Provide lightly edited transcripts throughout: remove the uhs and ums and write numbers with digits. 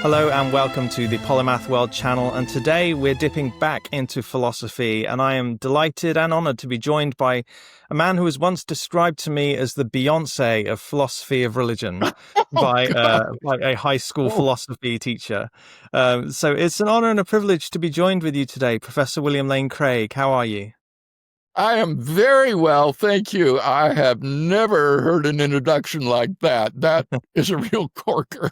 Hello and welcome to the Polymath World channel, and today we're dipping back into philosophy, and I am delighted and honoured to be joined by a man who was once described to me as the Beyonce of philosophy of religion by a high school philosophy teacher. So it's an honour and a privilege to be joined with you today, Professor William Lane Craig. How are you? I am very well, thank you. I have never heard an introduction like that. That is a real corker.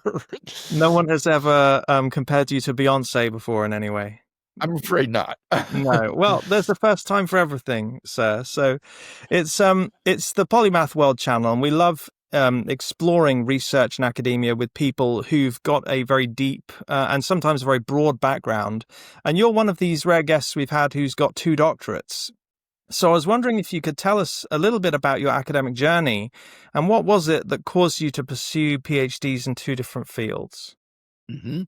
No one has ever compared you to Beyonce before in any way. I'm afraid not. No. Well, there's the first time for everything, sir. So it's the Polymath World channel, and we love exploring research and academia with people who've got a very deep and sometimes a very broad background. And you're one of these rare guests we've had who's got 2 doctorates. So I was wondering if you could tell us a little bit about your academic journey and what was it that caused you to pursue PhDs in 2 different fields? Mm-hmm.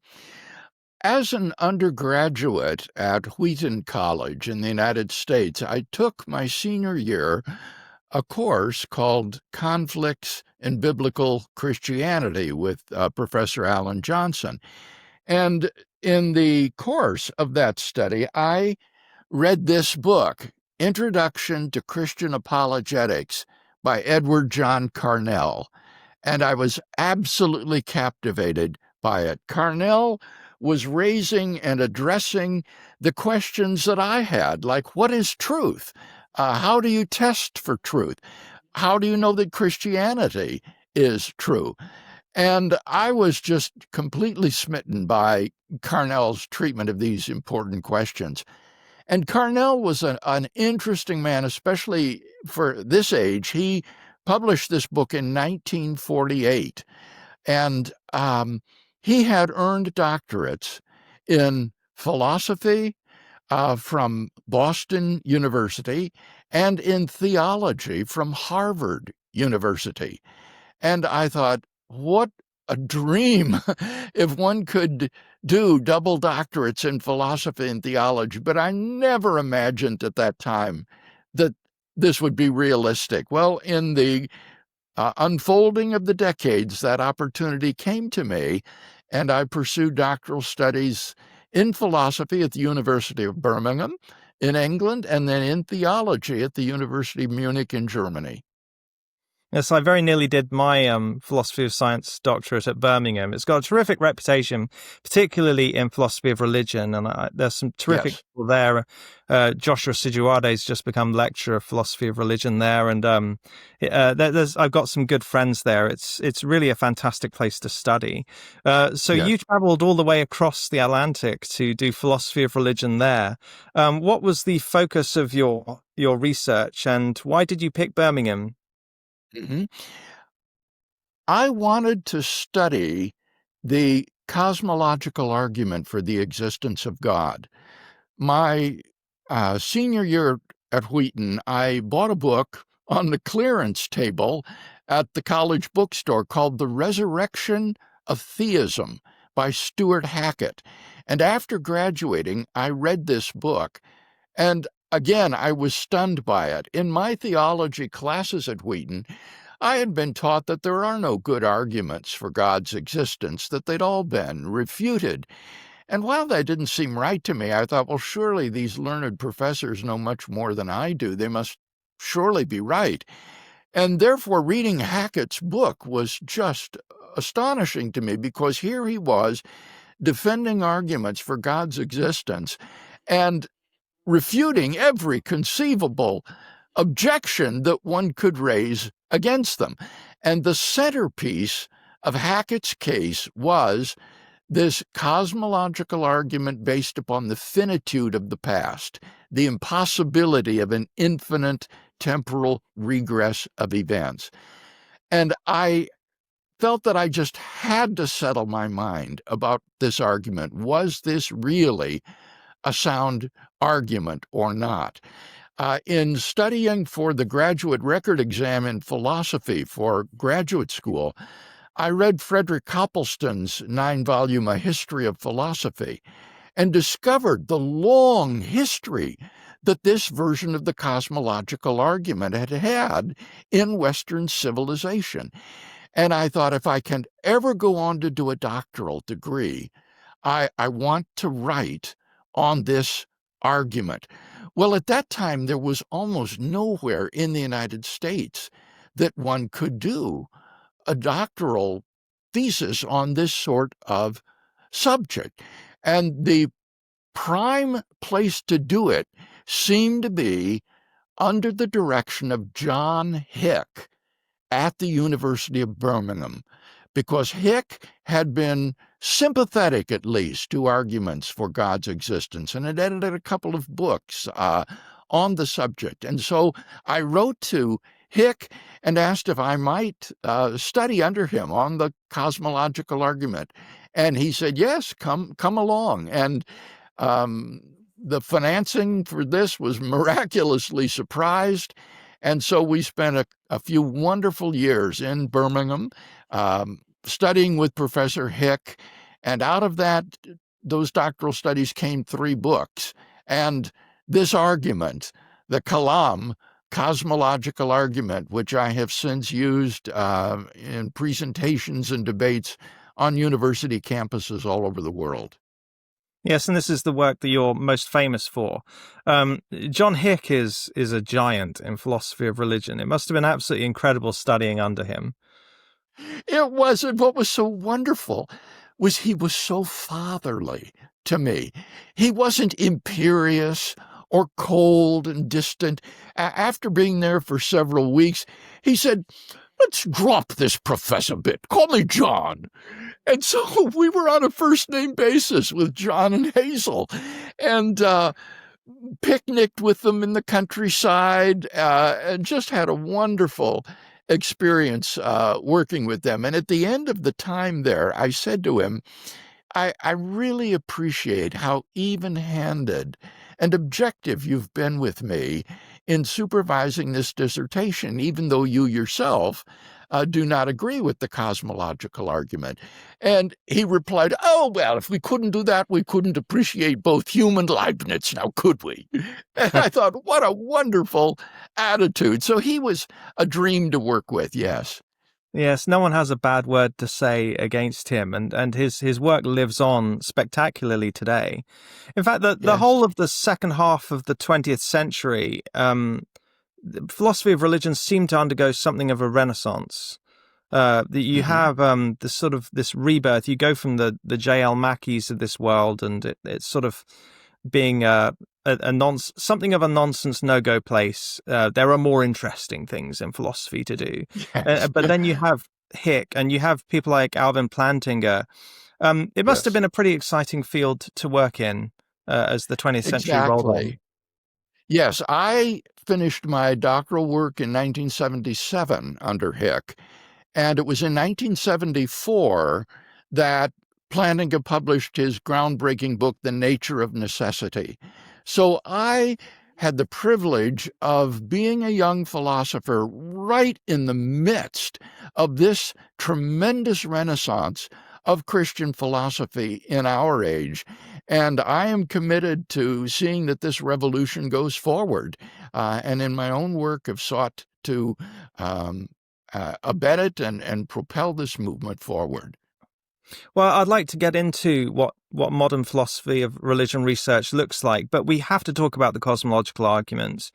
As an undergraduate at Wheaton College in the United States, I took my senior year a course called Conflicts in Biblical Christianity with Professor Alan Johnson. And in the course of that study, I read this book, Introduction to Christian Apologetics by Edward John Carnell, and I was absolutely captivated by it. Carnell was raising and addressing the questions that I had, like what is truth? How do you test for truth? How do you know that Christianity is true? And I was just completely smitten by Carnell's treatment of these important questions. And Carnell was an interesting man, especially for this age. He published this book in 1948, and he had earned doctorates in philosophy from Boston University and in theology from Harvard University. And I thought, what a dream if one could do double doctorates in philosophy and theology. But I never imagined at that time that this would be realistic. Well, in the unfolding of the decades, that opportunity came to me, and I pursued doctoral studies in philosophy at the University of Birmingham in England, and then in theology at the University of Munich in Germany. Yes, I very nearly did my philosophy of science doctorate at Birmingham. It's got a terrific reputation, particularly in philosophy of religion, and there's some terrific people there. Joshua Sijuade's just become lecturer of philosophy of religion there, and I've got some good friends there. It's really a fantastic place to study. You travelled all the way across the Atlantic to do philosophy of religion there. What was the focus of your research, and why did you pick Birmingham? Mm-hmm. I wanted to study the cosmological argument for the existence of God. My senior year at Wheaton, I bought a book on the clearance table at the college bookstore called The Resurrection of Theism by Stuart Hackett. And after graduating, I read this book, and again, I was stunned by it. In my theology classes at Wheaton, I had been taught that there are no good arguments for God's existence, that they'd all been refuted. And while that didn't seem right to me, I thought, well, surely these learned professors know much more than I do. They must surely be right. And therefore, reading Hackett's book was just astonishing to me, because here he was defending arguments for God's existence and refuting every conceivable objection that one could raise against them. And the centerpiece of Hackett's case was this cosmological argument based upon the finitude of the past, the impossibility of an infinite temporal regress of events. And I felt that I just had to settle my mind about this argument. Was this really a sound argument or not? In studying for the graduate record exam in philosophy for graduate school, I read Frederick Copleston's 9-volume A History of Philosophy and discovered the long history that this version of the cosmological argument had had in Western civilization. And I thought, if I can ever go on to do a doctoral degree, I want to write on this argument. Well, at that time, there was almost nowhere in the United States that one could do a doctoral thesis on this sort of subject. And the prime place to do it seemed to be under the direction of John Hick at the University of Birmingham, because Hick had been sympathetic, at least, to arguments for God's existence and had edited a couple of books on the subject. And so I wrote to Hick and asked if I might study under him on the cosmological argument. And he said, yes, come along. And the financing for this was miraculously surprised. And so we spent a few wonderful years in Birmingham studying with Professor Hick. And out of those doctoral studies came 3 books. And this argument, the Kalam Cosmological Argument, which I have since used in presentations and debates on university campuses all over the world. Yes, and this is the work that you're most famous for. John Hick is a giant in philosophy of religion. It must have been absolutely incredible studying under him. It was, and what was so wonderful was he was so fatherly to me. He wasn't imperious or cold and distant. After being there for several weeks, he said, let's drop this professor bit. Call me John. And so we were on a first-name basis with John and Hazel, and picnicked with them in the countryside, and just had a wonderful experience working with them. And at the end of the time there, I said to him, I really appreciate how even-handed and objective you've been with me in supervising this dissertation, even though you yourself do not agree with the cosmological argument. And he replied, oh, well, if we couldn't do that, we couldn't appreciate both Hume and Leibniz, now could we? And I thought, what a wonderful attitude. So he was a dream to work with, yes. Yes, no one has a bad word to say against him, and his work lives on spectacularly today. In fact, the whole of the second half of the 20th century, the philosophy of religion seemed to undergo something of a renaissance. That you have this sort of this rebirth. You go from the 𝐿 McKees of this world, and it's sort of being something of a nonsense no-go place. There are more interesting things in philosophy to do. Yes. But then you have Hick, and you have people like Alvin Plantinga. It must have been a pretty exciting field to work in as the 20th century rolled on. Yes, I finished my doctoral work in 1977 under Hick, and it was in 1974 that Plantinga published his groundbreaking book, The Nature of Necessity. So I had the privilege of being a young philosopher right in the midst of this tremendous renaissance of Christian philosophy in our age. And I am committed to seeing that this revolution goes forward. And in my own work have sought to abet it and propel this movement forward. Well, I'd like to get into what modern philosophy of religion research looks like, but we have to talk about the cosmological argument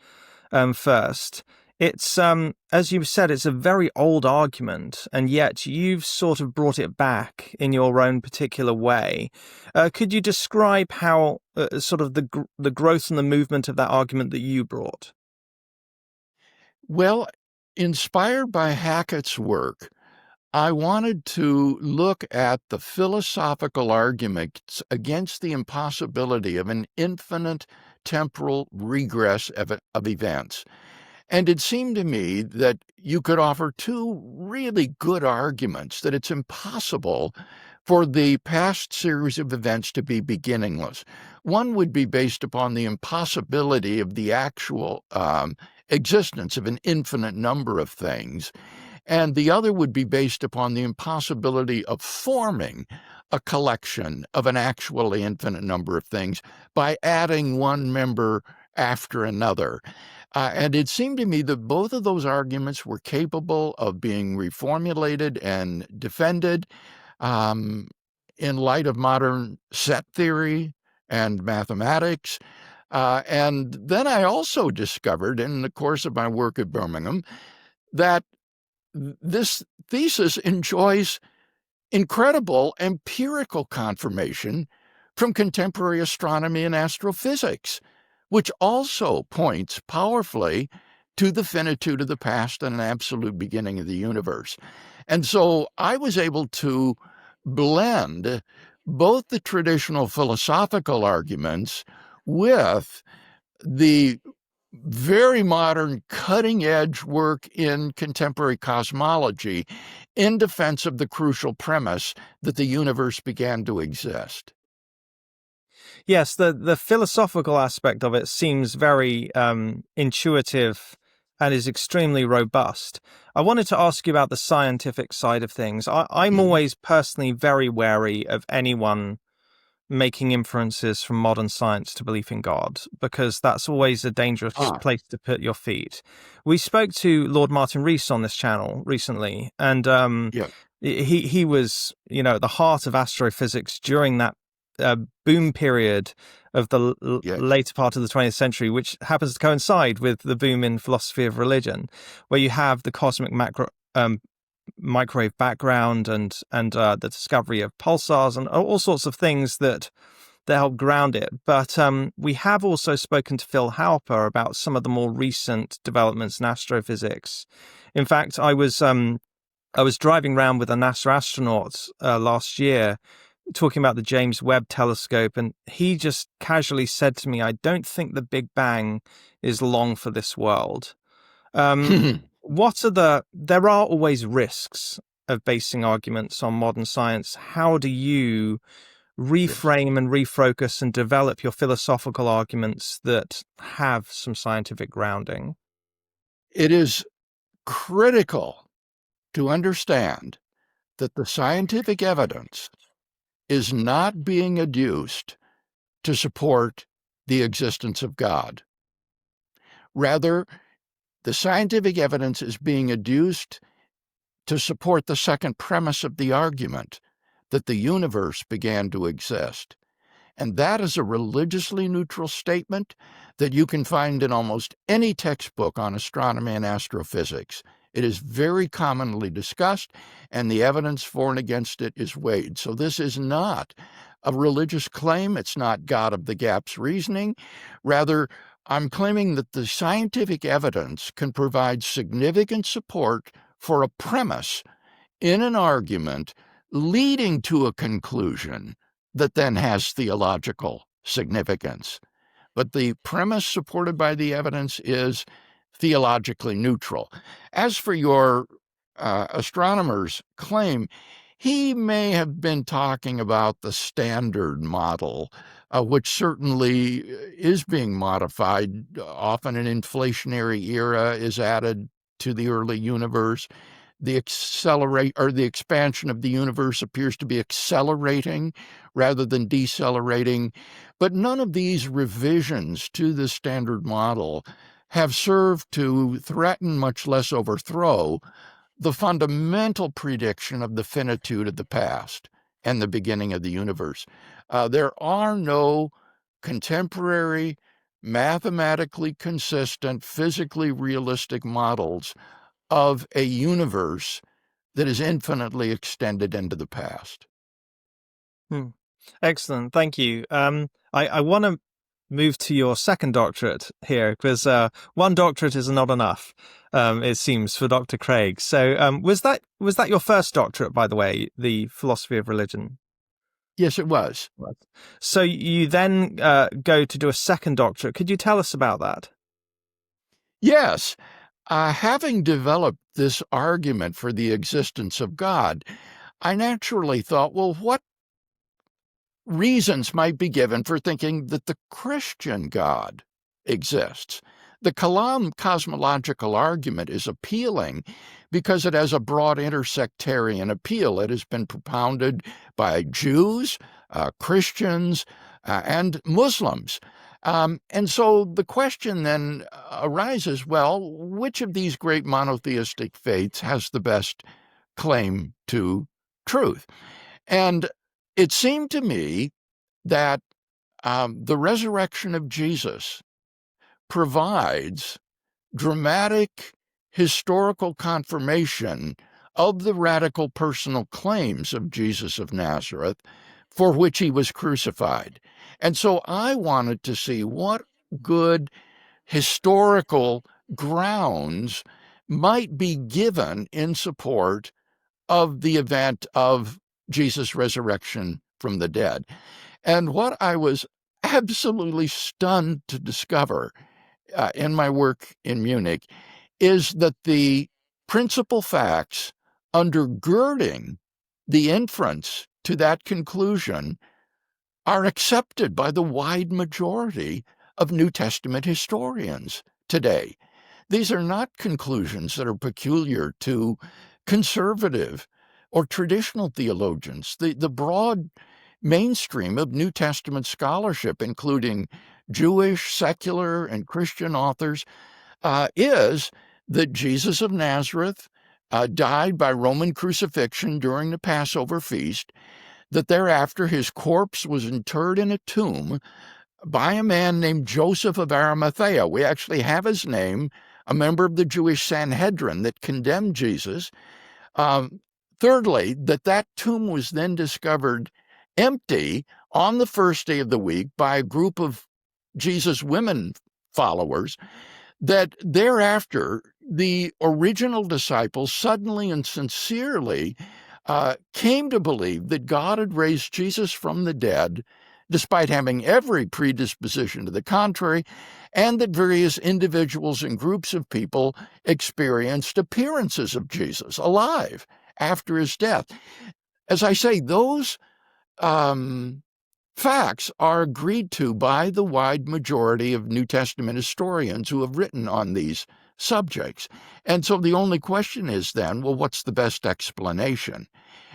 first. It's, as you said, it's a very old argument, and yet you've sort of brought it back in your own particular way. Could you describe how sort of the growth and the movement of that argument that you brought? Well, inspired by Hackett's work, I wanted to look at the philosophical arguments against the impossibility of an infinite temporal regress of events. And it seemed to me that you could offer 2 really good arguments that it's impossible for the past series of events to be beginningless. One would be based upon the impossibility of the actual existence of an infinite number of things. And the other would be based upon the impossibility of forming a collection of an actually infinite number of things by adding one member after another. And it seemed to me that both of those arguments were capable of being reformulated and defended in light of modern set theory and mathematics. And then I also discovered in the course of my work at Birmingham that this thesis enjoys incredible empirical confirmation from contemporary astronomy and astrophysics, which also points powerfully to the finitude of the past and an absolute beginning of the universe. And so I was able to blend both the traditional philosophical arguments with the very modern, cutting-edge work in contemporary cosmology in defense of the crucial premise that the universe began to exist. Yes, the philosophical aspect of it seems very intuitive and is extremely robust. I wanted to ask you about the scientific side of things. I'm always personally very wary of anyone making inferences from modern science to belief in God, because that's always a dangerous place to put your feet. We spoke to Lord Martin Rees on this channel recently, and he was, at the heart of astrophysics during that boom period of the later part of the 20th century, which happens to coincide with the boom in philosophy of religion, where you have the cosmic microwave background and the discovery of pulsars and all sorts of things that help ground it. But we have also spoken to Phil Halper about some of the more recent developments in astrophysics. In fact, I was driving around with a NASA astronaut last year talking about the James Webb telescope, and he just casually said to me, "I don't think the Big Bang is long for this world." There are always risks of basing arguments on modern science. How do you reframe and refocus and develop your philosophical arguments that have some scientific grounding? It is critical to understand that the scientific evidence is not being adduced to support the existence of God. Rather, the scientific evidence is being adduced to support the second premise of the argument, that the universe began to exist. And that is a religiously neutral statement that you can find in almost any textbook on astronomy and astrophysics. It is very commonly discussed, and the evidence for and against it is weighed. So this is not a religious claim. It's not God of the gaps reasoning. Rather, I'm claiming that the scientific evidence can provide significant support for a premise in an argument leading to a conclusion that then has theological significance. But the premise supported by the evidence is theologically neutral. As for your astronomer's claim, he may have been talking about the standard model, which certainly is being modified. Often an inflationary era is added to the early universe. The expansion of the universe appears to be accelerating rather than decelerating. But none of these revisions to the standard model have served to threaten, much less overthrow, the fundamental prediction of the finitude of the past and the beginning of the universe. There are no contemporary, mathematically consistent, physically realistic models of a universe that is infinitely extended into the past. Excellent. Thank you. I want to move to your second doctorate here, because one doctorate is not enough, it seems, for Dr. Craig. So was that your first doctorate, by the way, the philosophy of religion? Yes, it was. So you then go to do a second doctorate. Could you tell us about that? Yes. Having developed this argument for the existence of God, I naturally thought, well, what reasons might be given for thinking that the Christian God exists? The Kalam Cosmological Argument is appealing because it has a broad intersectarian appeal. It has been propounded by Jews, Christians, and Muslims. And so the question then arises, well, which of these great monotheistic faiths has the best claim to truth? And it seemed to me that the resurrection of Jesus provides dramatic historical confirmation of the radical personal claims of Jesus of Nazareth for which he was crucified. And so I wanted to see what good historical grounds might be given in support of the event of Jesus' resurrection from the dead. And what I was absolutely stunned to discover in my work in Munich is that the principal facts undergirding the inference to that conclusion are accepted by the wide majority of New Testament historians today. These are not conclusions that are peculiar to conservative or traditional theologians. The broad mainstream of New Testament scholarship, including Jewish, secular, and Christian authors, is that Jesus of Nazareth died by Roman crucifixion during the Passover feast, that thereafter his corpse was interred in a tomb by a man named Joseph of Arimathea. We actually have his name, a member of the Jewish Sanhedrin that condemned Jesus. Thirdly, that tomb was then discovered empty on the first day of the week by a group of Jesus' women followers, that thereafter the original disciples suddenly and sincerely came to believe that God had raised Jesus from the dead, despite having every predisposition to the contrary, and that various individuals and groups of people experienced appearances of Jesus alive after his death. As I say, those facts are agreed to by the wide majority of New Testament historians who have written on these subjects. And so the only question is then, well, what's the best explanation?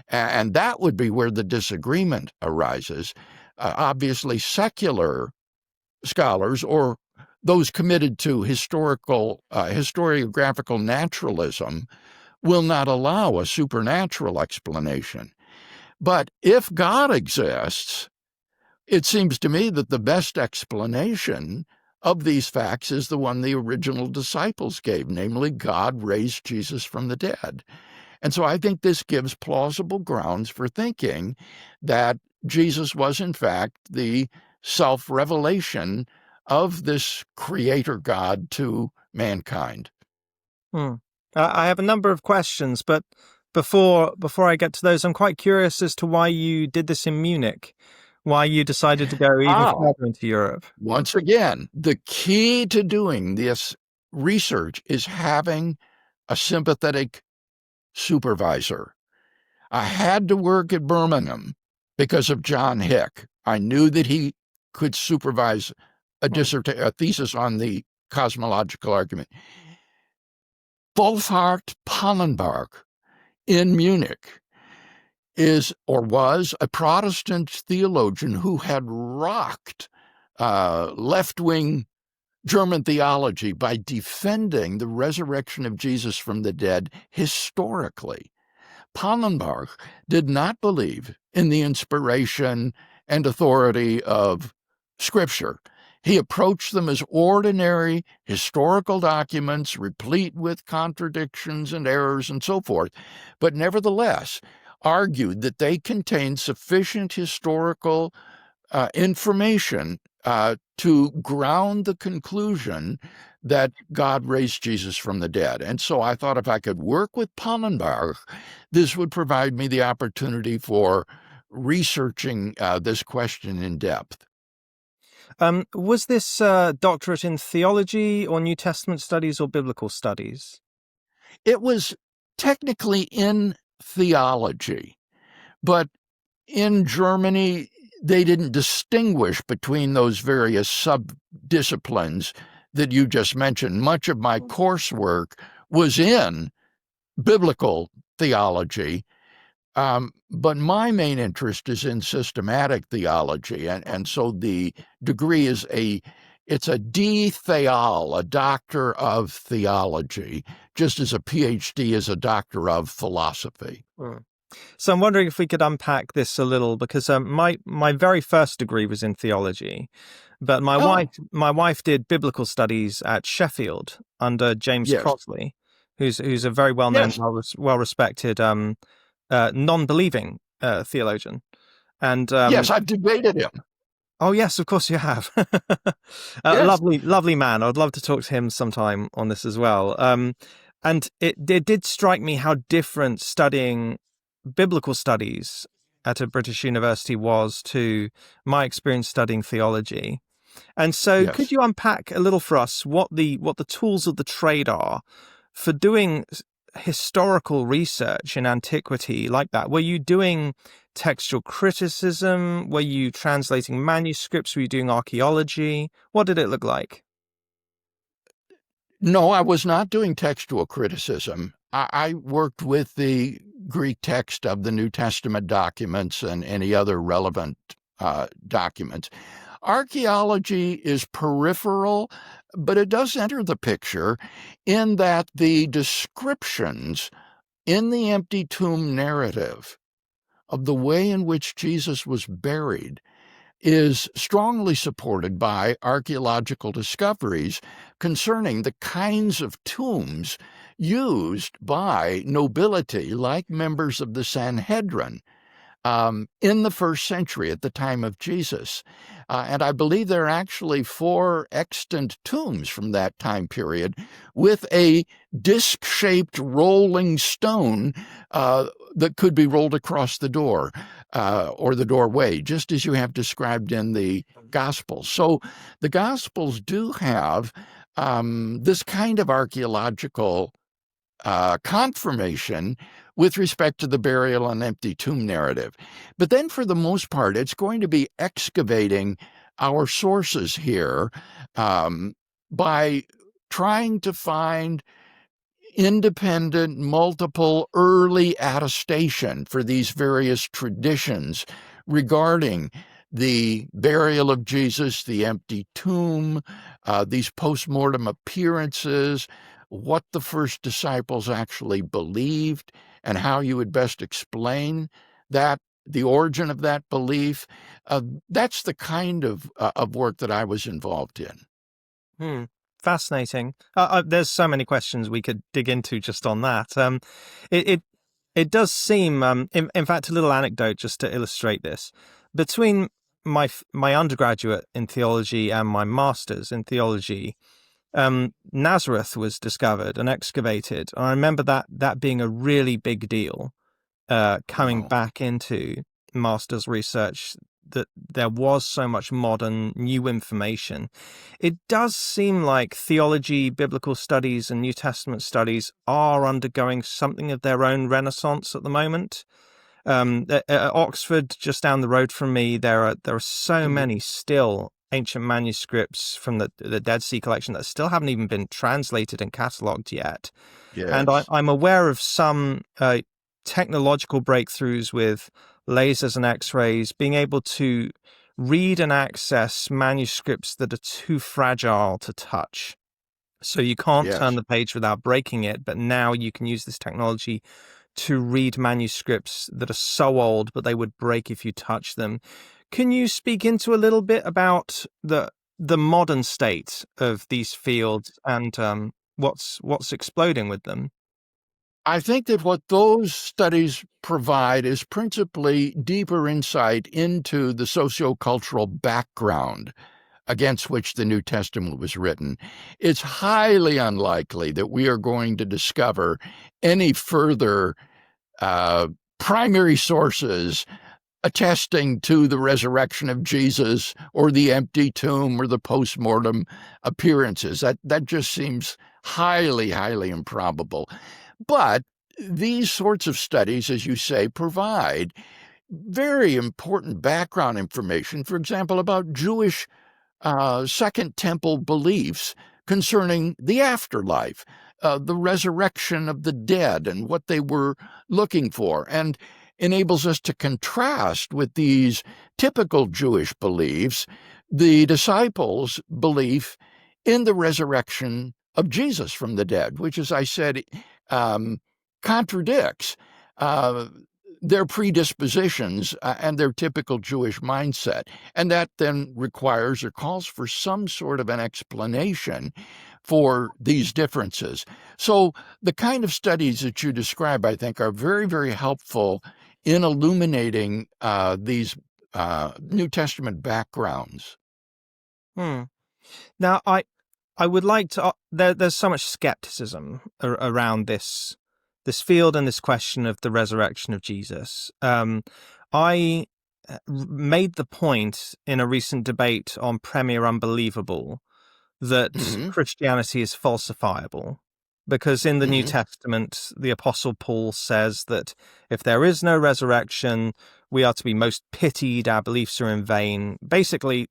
And that would be where the disagreement arises. Obviously, secular scholars or those committed to historiographical naturalism will not allow a supernatural explanation. But if God exists, it seems to me that the best explanation of these facts is the one the original disciples gave, namely, God raised Jesus from the dead. And so I think this gives plausible grounds for thinking that Jesus was, in fact, the self-revelation of this creator God to mankind. I have a number of questions, but before I get to those, I'm quite curious as to why you did this in Munich, why you decided to go even further into Europe. Once again, the key to doing this research is having a sympathetic supervisor. I had to work at Birmingham because of John Hick. I knew that he could supervise a thesis on the cosmological argument. Wolfhard Pannenberg in Munich was a Protestant theologian who had rocked left-wing German theology by defending the resurrection of Jesus from the dead historically. Pannenberg did not believe in the inspiration and authority of Scripture. He approached them as ordinary historical documents, replete with contradictions and errors and so forth, but nevertheless argued that they contained sufficient historical information to ground the conclusion that God raised Jesus from the dead. And so I thought if I could work with Pannenberg, this would provide me the opportunity for researching this question in depth. Was this doctorate in theology or New Testament studies or biblical studies? It was technically in theology, but in Germany, they didn't distinguish between those various sub-disciplines that you just mentioned. Much of my coursework was in biblical theology, But my main interest is in systematic theology, and so the degree is it's a D.Theol, a doctor of theology, just as a PhD is a doctor of philosophy. So I'm wondering if we could unpack this a little, because my very first degree was in theology, but my wife did biblical studies at Sheffield under James Crossley, who's a very well-known, well-respected non-believing theologian. And yes, I've debated him. Oh yes, of course you have. Lovely man. I'd love to talk to him sometime on this as well. And it did strike me how different studying biblical studies at a British university was to my experience studying theology. And so could you unpack a little for us what the tools of the trade are for doing historical research in antiquity like that? Were you doing textual criticism? Were you translating manuscripts? Were you doing archaeology? What did it look like? No, I was not doing textual criticism. I worked with the Greek text of the New Testament documents and any other relevant documents. Archaeology is peripheral, but it does enter the picture in that the descriptions in the empty tomb narrative of the way in which Jesus was buried is strongly supported by archaeological discoveries concerning the kinds of tombs used by nobility, like members of the Sanhedrin, in the first century at the time of Jesus. And I believe there are actually 4 extant tombs from that time period with a disc-shaped rolling stone that could be rolled across the door or the doorway, just as you have described in the Gospels. So the Gospels do have this kind of archaeological confirmation with respect to the burial and empty tomb narrative. But then for the most part, it's going to be excavating our sources here by trying to find independent, multiple early attestation for these various traditions regarding the burial of Jesus, the empty tomb, these post-mortem appearances, what the first disciples actually believed, and how you would best explain that, the origin of that belief. That's the kind of work that I was involved in. Fascinating. There's so many questions we could dig into just on that. It does seem, in fact, a little anecdote just to illustrate this. Between my undergraduate in theology and my master's in theology, Nazareth was discovered and excavated. And I remember that being a really big deal, coming back into master's research, that there was so much modern new information. It does seem like theology, biblical studies, and New Testament studies are undergoing something of their own renaissance at the moment. At Oxford, just down the road from me, there are so many still ancient manuscripts from the Dead Sea collection that still haven't even been translated and catalogued yet. Yes. And I'm aware of some technological breakthroughs with lasers and X-rays, being able to read and access manuscripts that are too fragile to touch. So you can't turn the page without breaking it, but now you can use this technology to read manuscripts that are so old, but they would break if you touch them. Can you speak into a little bit about the modern state of these fields and what's exploding with them? I think that what those studies provide is principally deeper insight into the sociocultural background against which the New Testament was written. It's highly unlikely that we are going to discover any further primary sources attesting to the resurrection of Jesus or the empty tomb or the post-mortem appearances. That just seems highly, highly improbable. But these sorts of studies, as you say, provide very important background information, for example, about Jewish Second Temple beliefs concerning the afterlife, the resurrection of the dead and what they were looking for. And enables us to contrast with these typical Jewish beliefs the disciples' belief in the resurrection of Jesus from the dead, which, as I said, contradicts their predispositions and their typical Jewish mindset. And that then requires or calls for some sort of an explanation for these differences. So the kind of studies that you describe, I think, are very, very helpful in illuminating these New Testament backgrounds. Now, I would like to. There's so much skepticism around this field and this question of the resurrection of Jesus. I made the point in a recent debate on Premier Unbelievable that Christianity is falsifiable, because in the New Testament, the Apostle Paul says that if there is no resurrection, we are to be most pitied, our beliefs are in vain. Basically,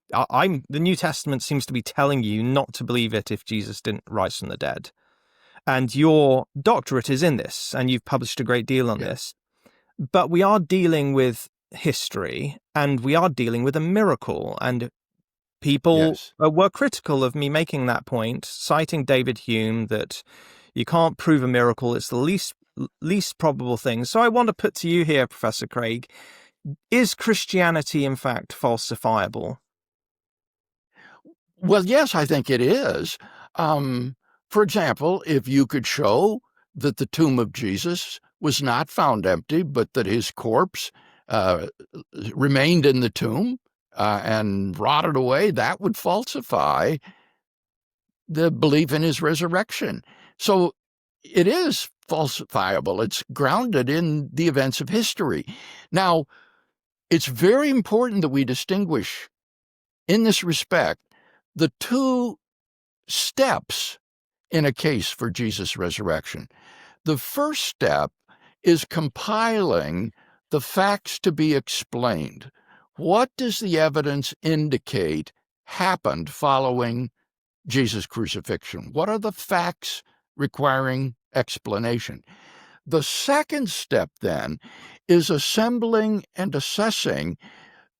the New Testament seems to be telling you not to believe it if Jesus didn't rise from the dead. And your doctorate is in this, and you've published a great deal on this. But we are dealing with history, and we are dealing with a miracle. And people were critical of me making that point, citing David Hume, that you can't prove a miracle. It's the least probable thing. So I want to put to you here, Professor Craig, is Christianity, in fact, falsifiable? Well, yes, I think it is. For example, if you could show that the tomb of Jesus was not found empty, but that his corpse remained in the tomb and rotted away, that would falsify the belief in his resurrection. So it is falsifiable. It's grounded in the events of history. Now, it's very important that we distinguish in this respect the two steps in a case for Jesus' resurrection. The first step is compiling the facts to be explained. What does the evidence indicate happened following Jesus' crucifixion? What are the facts requiring explanation? The second step, then, is assembling and assessing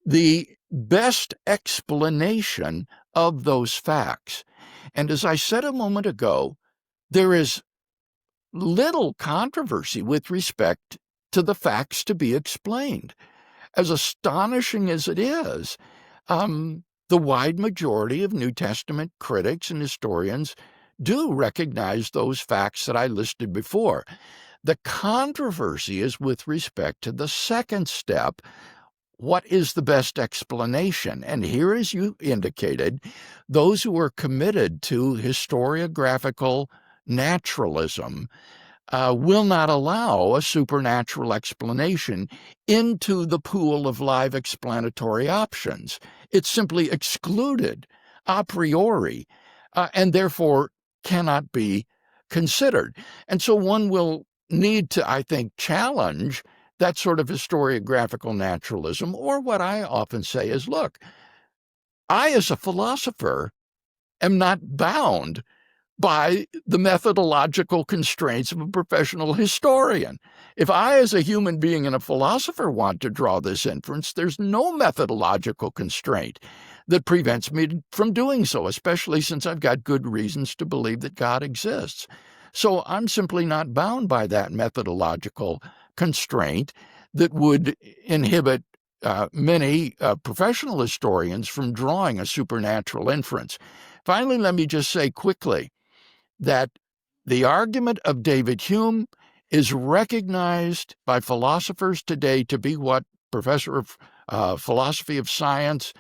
the best explanation of those facts. And as I said a moment ago, there is little controversy with respect to the facts to be explained. As astonishing as it is, the wide majority of New Testament critics and historians do recognize those facts that I listed before. The controversy is with respect to the second step. What is the best explanation? And here, as you indicated, those who are committed to historiographical naturalism will not allow a supernatural explanation into the pool of live explanatory options. It's simply excluded a priori and therefore cannot be considered. And so one will need to, I think, challenge that sort of historiographical naturalism, or what I often say is, look, I as a philosopher am not bound by the methodological constraints of a professional historian. If I as a human being and a philosopher want to draw this inference, there's no methodological constraint that prevents me from doing so, especially since I've got good reasons to believe that God exists. So I'm simply not bound by that methodological constraint that would inhibit many professional historians from drawing a supernatural inference. Finally, let me just say quickly that the argument of David Hume is recognized by philosophers today to be what Professor of Philosophy of Science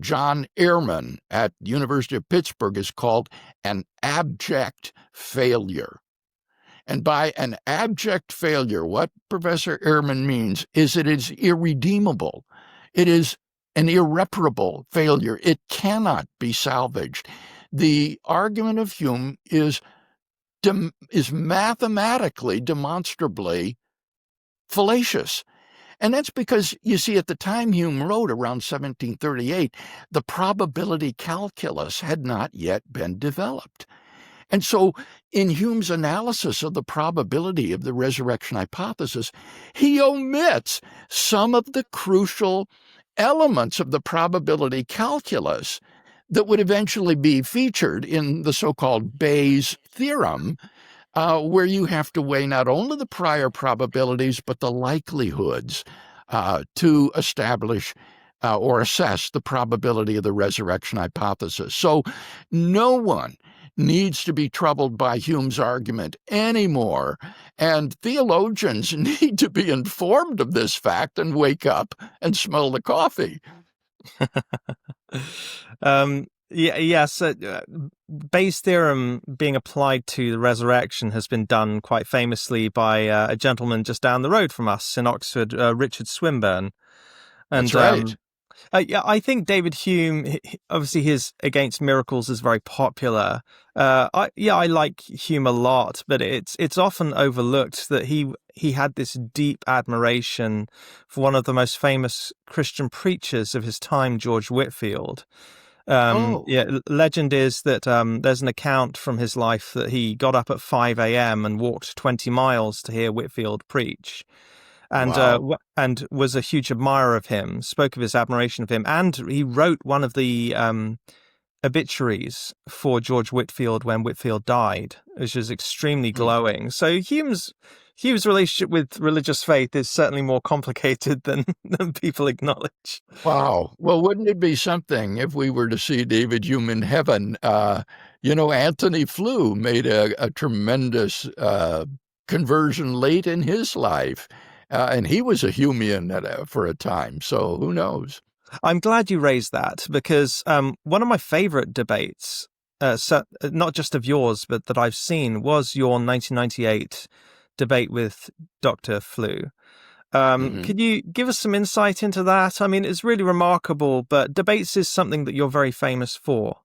John Ehrman at the University of Pittsburgh has called an abject failure. And by an abject failure, what Professor Ehrman means is it is irredeemable. It is an irreparable failure. It cannot be salvaged. The argument of Hume is mathematically, demonstrably fallacious. And that's because, you see, at the time Hume wrote, around 1738, the probability calculus had not yet been developed. And so in Hume's analysis of the probability of the resurrection hypothesis, he omits some of the crucial elements of the probability calculus that would eventually be featured in the so-called Bayes theorem, where you have to weigh not only the prior probabilities, but the likelihoods to establish or assess the probability of the resurrection hypothesis. So no one needs to be troubled by Hume's argument anymore, and theologians need to be informed of this fact and wake up and smell the coffee. Yes, Bayes' theorem being applied to the resurrection has been done quite famously by a gentleman just down the road from us in Oxford, Richard Swinburne. And, That's right. I think David Hume, obviously his Against Miracles is very popular. I like Hume a lot, but it's often overlooked that he had this deep admiration for one of the most famous Christian preachers of his time, George Whitefield. Legend is that there's an account from his life that he got up at 5 a.m. and walked 20 miles to hear Whitefield preach. And Wow. And was a huge admirer of him, spoke of his admiration of him, and he wrote one of the obituaries for George Whitefield when Whitefield died, which is extremely glowing. So Hume's relationship with religious faith is certainly more complicated than people acknowledge. Wow. Well, wouldn't it be something if we were to see David Hume in heaven? Anthony Flew made a tremendous conversion late in his life. And he was a Humean for a time, so who knows? I'm glad you raised that, because one of my favorite debates, not just of yours, but that I've seen, was your 1998 debate with Dr. Flew. Could you give us some insight into that? I mean, it's really remarkable, but debates is something that you're very famous for.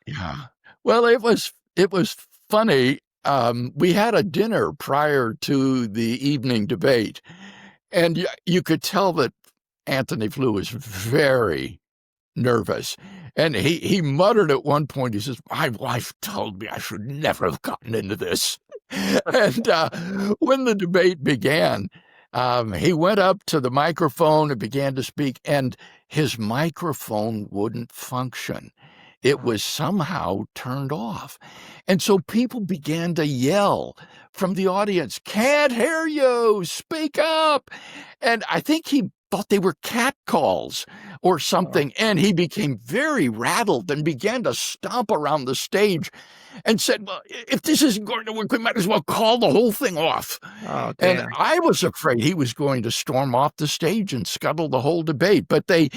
Yeah. Well, it was funny. We had a dinner prior to the evening debate, and you could tell that Anthony Flew was very nervous. And he muttered at one point, he says, "My wife told me I should never have gotten into this." And when the debate began, he went up to the microphone and began to speak, and his microphone wouldn't function. It was somehow turned off. And so people began to yell from the audience, "Can't hear you, speak up." And I think he thought they were cat calls or something. And he became very rattled and began to stomp around the stage and said, "Well, if this isn't going to work, we might as well call the whole thing off." Oh, and I was afraid he was going to storm off the stage and scuttle the whole debate. But they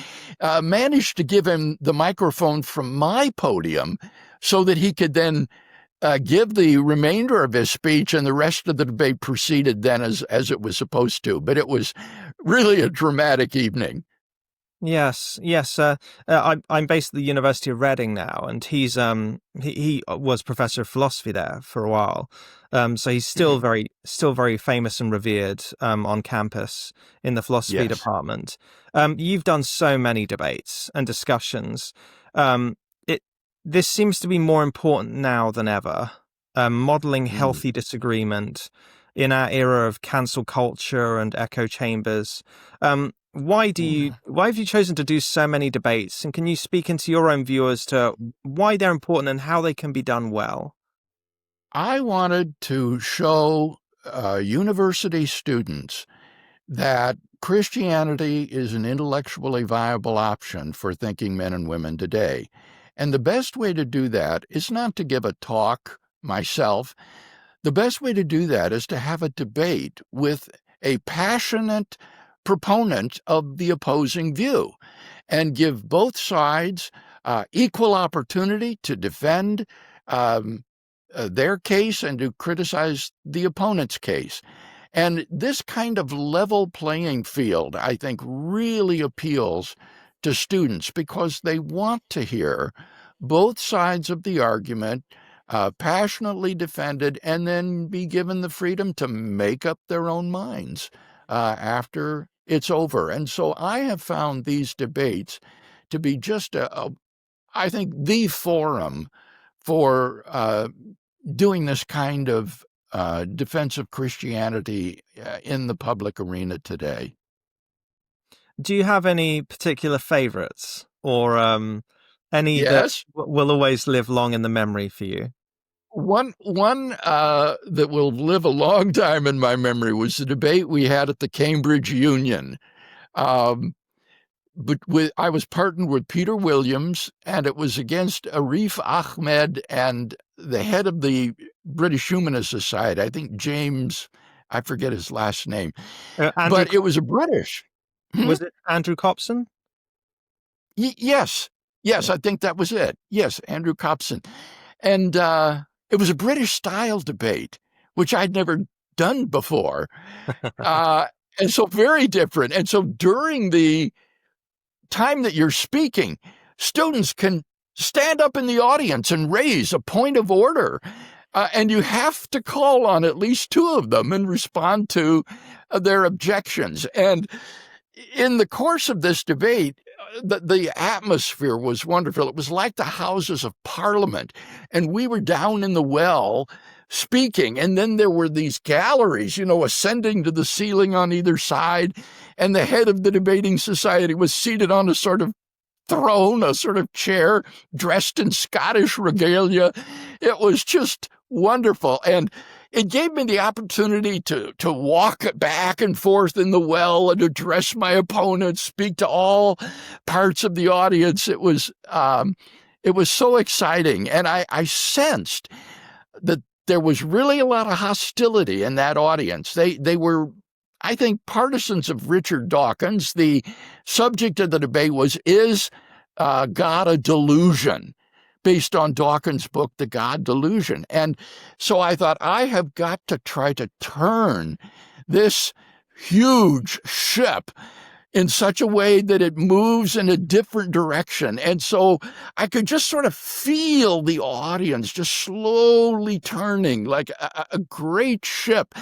managed to give him the microphone from my podium so that he could then give the remainder of his speech, and the rest of the debate proceeded then as it was supposed to. But it was really a dramatic evening. Yes. I'm based at the University of Reading now, and he was professor of philosophy there for a while. So he's still very famous and revered on campus in the philosophy department. You've done so many debates and discussions. This seems to be more important now than ever. Modeling healthy disagreement in our era of cancel culture and echo chambers. Why have you chosen to do so many debates? And can you speak into your own view as to why they're important and how they can be done well? I wanted to show university students that Christianity is an intellectually viable option for thinking men and women today. And the best way to do that is not to give a talk myself. The best way to do that is to have a debate with a passionate proponent of the opposing view and give both sides equal opportunity to defend their case and to criticize the opponent's case. And this kind of level playing field, I think, really appeals to students because they want to hear both sides of the argument passionately defended and then be given the freedom to make up their own minds after it's over. And so I have found these debates to be just I think, the forum for doing this kind of defense of Christianity in the public arena today. Do you have any particular favorites, or any that Yes. will always live long in the memory for you? One that will live a long time in my memory was the debate we had at the Cambridge Union. But I was partnered with Peter Williams, and it was against 𝐕𝐈𝐃𝐄𝐿 and the head of the British Humanist Society, I think James, I forget his last name, but it was a British. Was it Andrew Copson? Yes, Yeah. I think that was it. Yes, Andrew Copson. And it was a British-style debate, which I'd never done before. And so very different. And so during the time that you're speaking, students can stand up in the audience and raise a point of order. And you have to call on at least two of them and respond to their objections. And in the course of this debate, the atmosphere was wonderful. It was like the Houses of Parliament, and we were down in the well speaking, and then there were these galleries, ascending to the ceiling on either side, and the head of the debating society was seated on a sort of throne, a sort of chair, dressed in Scottish regalia. It was just wonderful, and it gave me the opportunity to walk back and forth in the well and address my opponent, speak to all parts of the audience. It was so exciting, and I sensed that there was really a lot of hostility in that audience. They were, I think, partisans of Richard Dawkins. The subject of the debate was, is God a delusion? Based on Dawkins' book, The God Delusion. And so I thought, I have got to try to turn this huge ship in such a way that it moves in a different direction. And so I could just sort of feel the audience just slowly turning like a great ship.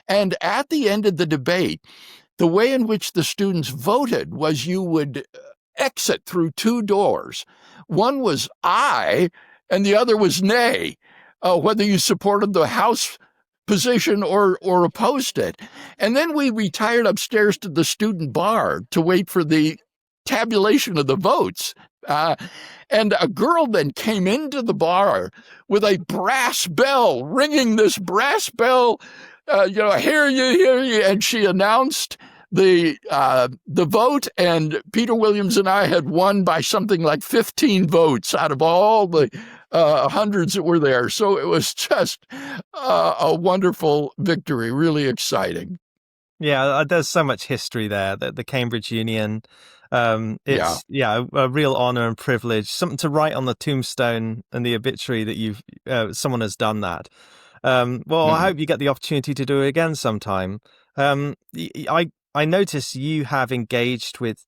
And at the end of the debate, the way in which the students voted was you would exit through two doors. One was aye, and the other was nay, whether you supported the House position or opposed it. And then we retired upstairs to the student bar to wait for the tabulation of the votes. And a girl then came into the bar with a brass bell, ringing this brass bell, hear you, and she announced the vote, and Peter Williams and I had won by something like 15 votes out of all the hundreds that were there. So it was just a wonderful victory, really exciting. Yeah, there's so much history there. The Cambridge Union, it's a real honor and privilege, something to write on the tombstone and the obituary that someone has done that. I hope you get the opportunity to do it again sometime. I notice you have engaged with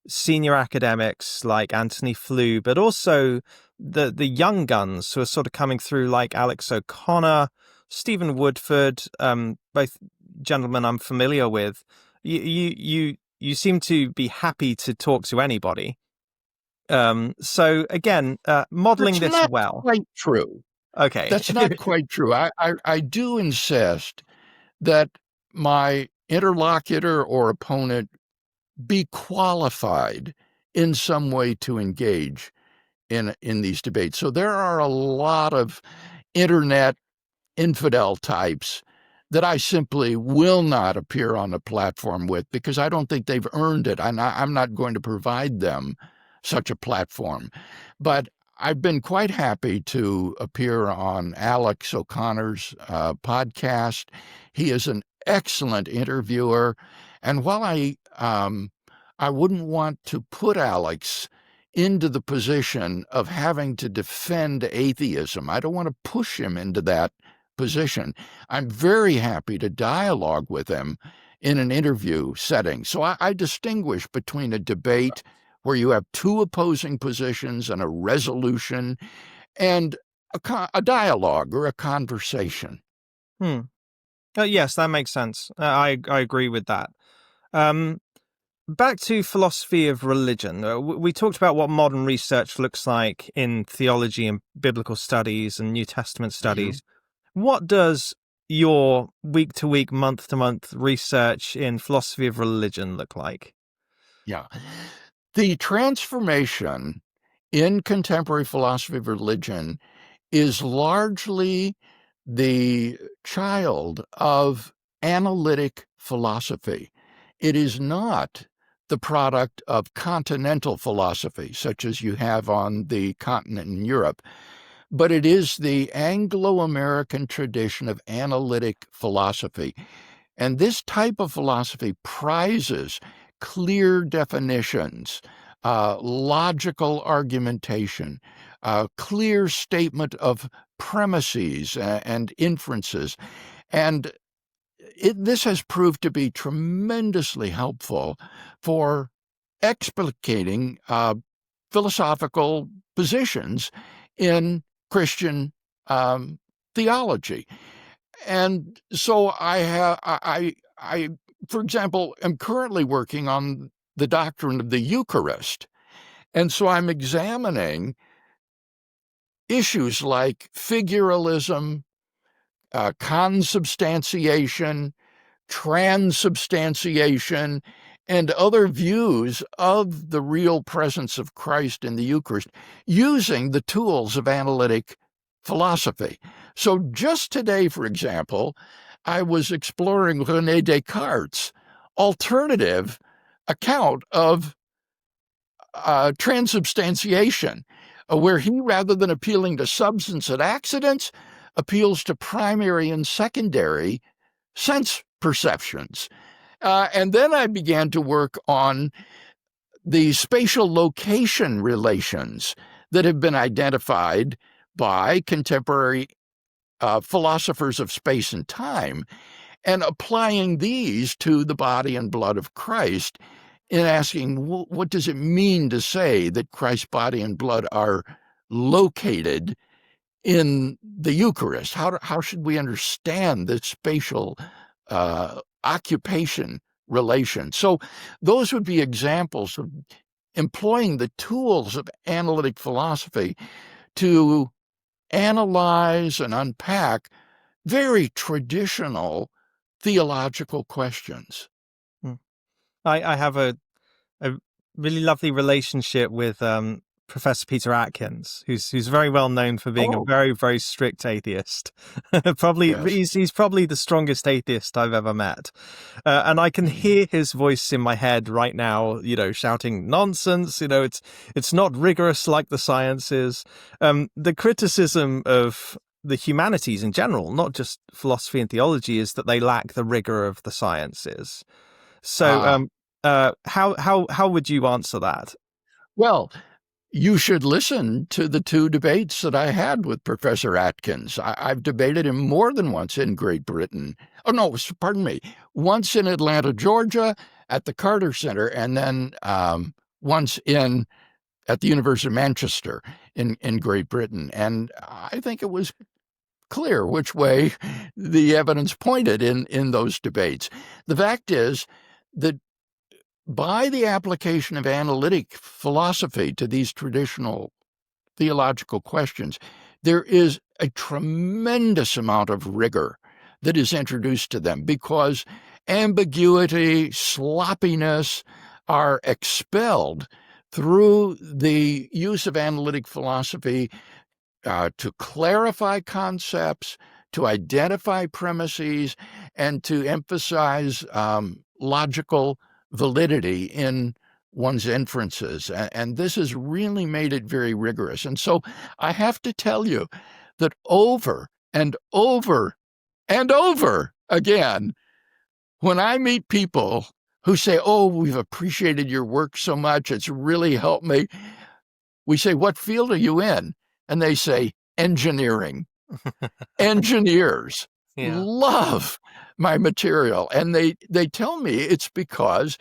senior academics like Anthony Flew, but also the young guns who are sort of coming through, like Alex O'Connor, Stephen Woodford, both gentlemen I'm familiar with. You seem to be happy to talk to anybody. So again, modeling That's this not well. Quite true. Okay, that's not quite true. I do insist that my interlocutor or opponent be qualified in some way to engage in these debates. So there are a lot of internet infidel types that I simply will not appear on a platform with because I don't think they've earned it. I'm not going to provide them such a platform. But I've been quite happy to appear on Alex O'Connor's podcast. He is an excellent interviewer. And while I wouldn't want to put Alex into the position of having to defend atheism, I don't want to push him into that position. I'm very happy to dialogue with him in an interview setting. So I distinguish between a debate where you have two opposing positions and a resolution and a dialogue or a conversation. Yes, that makes sense. I agree with that. Back to philosophy of religion. We talked about what modern research looks like in theology and biblical studies and New Testament studies. What does your week-to-week, month-to-month research in philosophy of religion look like? Yeah. The transformation in contemporary philosophy of religion is largely the child of analytic philosophy. It is not the product of continental philosophy, such as you have on the continent in Europe, but it is the Anglo-American tradition of analytic philosophy. And this type of philosophy prizes clear definitions, logical argumentation, clear statement of premises and inferences. And this has proved to be tremendously helpful for explicating philosophical positions in Christian theology. And so I, for example, am currently working on the doctrine of the Eucharist. And so I'm examining issues like figuralism, consubstantiation, transubstantiation, and other views of the real presence of Christ in the Eucharist using the tools of analytic philosophy. So just today, for example, I was exploring René Descartes' alternative account of transubstantiation, where he, rather than appealing to substance and accidents, appeals to primary and secondary sense perceptions. And then I began to work on the spatial location relations that have been identified by contemporary philosophers of space and time, and applying these to the body and blood of Christ in asking, what does it mean to say that Christ's body and blood are located in the Eucharist? How should we understand the spatial occupation relation? So those would be examples of employing the tools of analytic philosophy to analyze and unpack very traditional theological questions. I have a really lovely relationship with Professor Peter Atkins, who's very well known for being a very, very strict atheist. Probably Yes. he's probably the strongest atheist I've ever met, and I can hear his voice in my head right now. Shouting nonsense. It's not rigorous like the sciences. The criticism of the humanities in general, not just philosophy and theology, is that they lack the rigor of the sciences. So, how would you answer that? Well, you should listen to the two debates that I had with Professor Atkins. I've debated him more than once in Great Britain. Oh, no, pardon me. Once in Atlanta, Georgia, at the Carter Center, and then once at the University of Manchester in Great Britain. And I think it was clear which way the evidence pointed in those debates. The fact is that by the application of analytic philosophy to these traditional theological questions, there is a tremendous amount of rigor that is introduced to them because ambiguity, sloppiness are expelled through the use of analytic philosophy to clarify concepts, to identify premises, and to emphasize logical validity in one's inferences. And this has really made it very rigorous. And so I have to tell you that over and over and over again, when I meet people who say, "Oh, we've appreciated your work so much, it's really helped me," we say, "What field are you in?" And they say, "Engineering." Engineers love my material. And they tell me it's because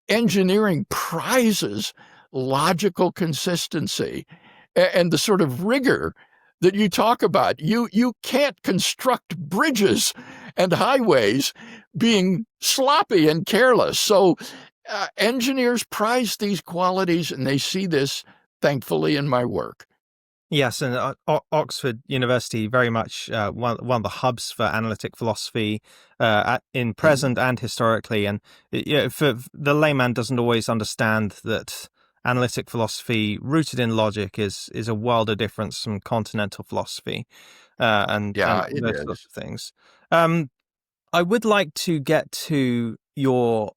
engineering prizes logical consistency and the sort of rigor that you talk about. You can't construct bridges and highways being sloppy and careless. So engineers prize these qualities, and they see this, thankfully, in my work. Yes, and Oxford University very much one of the hubs for analytic philosophy in present and historically. And for the layman doesn't always understand that analytic philosophy rooted in logic is a world of difference from continental philosophy and It those sorts is. of things. I would like to get to your